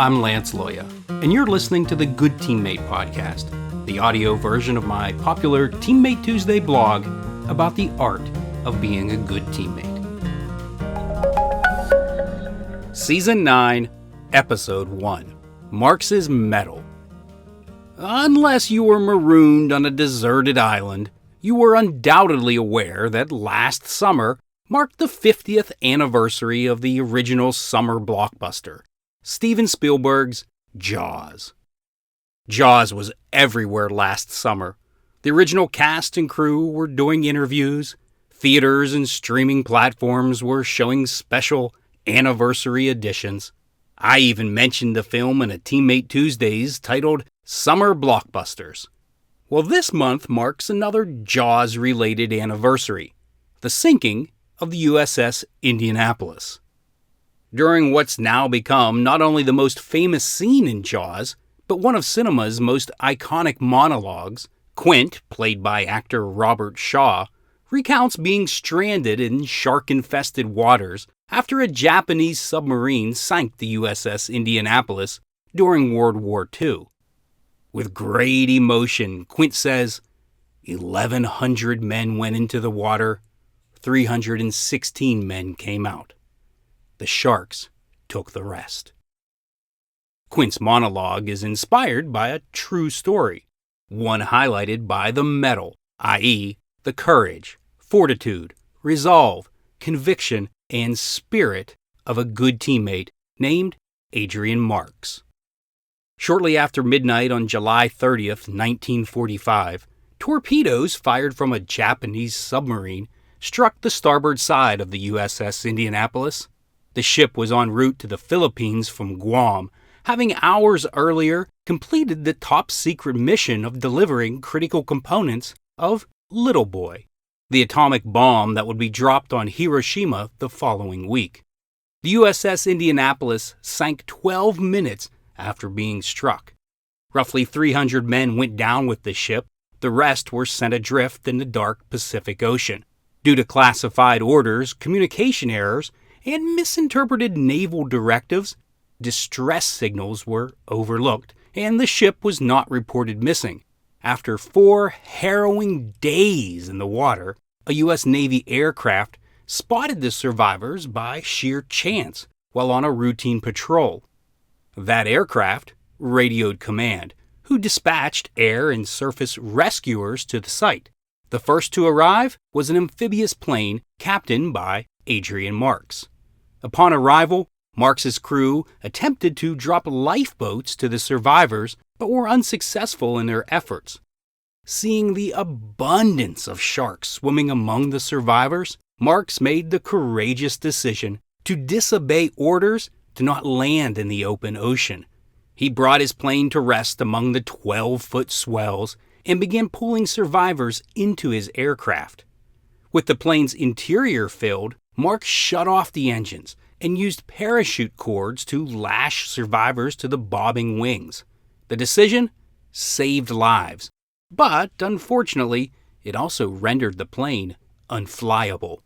I'm Lance Loya, and you're listening to the Good Teammate podcast, the audio version of my popular Teammate Tuesday blog about the art of being a good teammate. Season 9, Episode 1, Marx's Mettle. Unless you were marooned on a deserted island, you were undoubtedly aware that last summer marked the 50th anniversary of the original summer blockbuster, Steven Spielberg's Jaws. Jaws was everywhere last summer. The original cast and crew were doing interviews. Theaters and streaming platforms were showing special anniversary editions. I even mentioned the film in a Teammate Tuesdays titled Summer Blockbusters. Well, this month marks another Jaws-related anniversary, the sinking of the USS Indianapolis. During what's now become not only the most famous scene in Jaws, but one of cinema's most iconic monologues, Quint, played by actor Robert Shaw, recounts being stranded in shark-infested waters after a Japanese submarine sank the USS Indianapolis during World War II. With great emotion, Quint says, 1,100 men went into the water, 316 men came out. The sharks took the rest. Quint's monologue is inspired by a true story, one highlighted by the mettle, i.e., the courage, fortitude, resolve, conviction, and spirit of a good teammate named Adrian Marks. Shortly after midnight on July 30th, 1945, torpedoes fired from a Japanese submarine struck the starboard side of the USS Indianapolis. The ship was en route to the Philippines from Guam, having hours earlier completed the top-secret mission of delivering critical components of Little Boy, the atomic bomb that would be dropped on Hiroshima the following week. The USS Indianapolis sank 12 minutes after being struck. Roughly 300 men went down with the ship. The rest were sent adrift in the dark Pacific Ocean. Due to classified orders, communication errors, and misinterpreted naval directives, distress signals were overlooked, and the ship was not reported missing. After 4 harrowing days in the water, a U.S. Navy aircraft spotted the survivors by sheer chance while on a routine patrol. That aircraft radioed command, who dispatched air and surface rescuers to the site. The first to arrive was an amphibious plane captained by Adrian Marks. Upon arrival, Marks's crew attempted to drop lifeboats to the survivors, but were unsuccessful in their efforts. Seeing the abundance of sharks swimming among the survivors, Marks made the courageous decision to disobey orders to not land in the open ocean. He brought his plane to rest among the 12-foot swells and began pulling survivors into his aircraft. With the plane's interior filled, Marks shut off the engines and used parachute cords to lash survivors to the bobbing wings. The decision saved lives, but unfortunately, it also rendered the plane unflyable.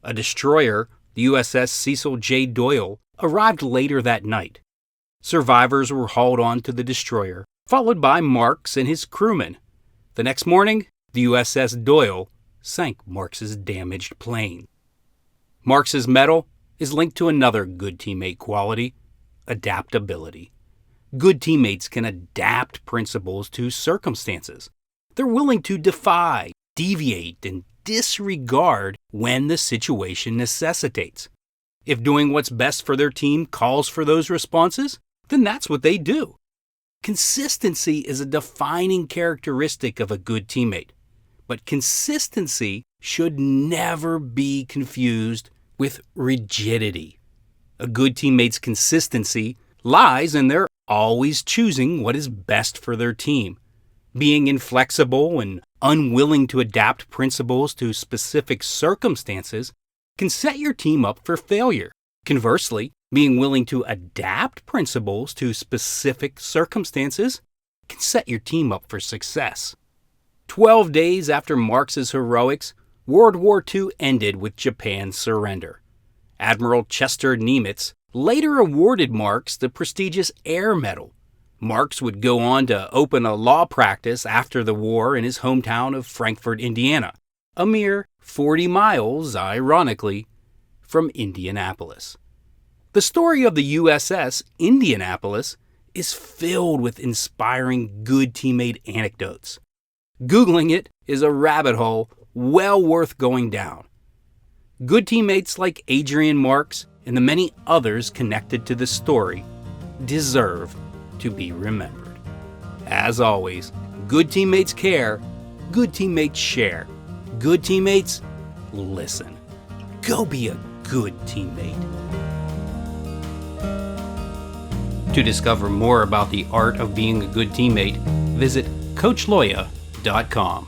A destroyer, the USS Cecil J. Doyle, arrived later that night. Survivors were hauled onto the destroyer, followed by Marks and his crewmen. The next morning, the USS Doyle sank Marks's damaged plane. Marks's mettle is linked to another good teammate quality, adaptability. Good teammates can adapt principles to circumstances. They're willing to defy, deviate, and disregard when the situation necessitates. If doing what's best for their team calls for those responses, then that's what they do. Consistency is a defining characteristic of a good teammate, but consistency should never be confused with rigidity. A good teammate's consistency lies in their always choosing what is best for their team. Being inflexible and unwilling to adapt principles to specific circumstances can set your team up for failure. Conversely, being willing to adapt principles to specific circumstances can set your team up for success. 12 days after Marx's heroics, World War II ended with Japan's surrender. Admiral Chester Nimitz later awarded Marks the prestigious Air Medal. Marks would go on to open a law practice after the war in his hometown of Frankfort, Indiana, a mere 40 miles, ironically, from Indianapolis. The story of the USS Indianapolis is filled with inspiring good teammate anecdotes. Googling it is a rabbit hole well worth going down. Good teammates like Adrian Marks and the many others connected to the story deserve to be remembered. As always, good teammates care, good teammates share, good teammates listen. Go be a good teammate. To discover more about the art of being a good teammate, visit CoachLoya.com.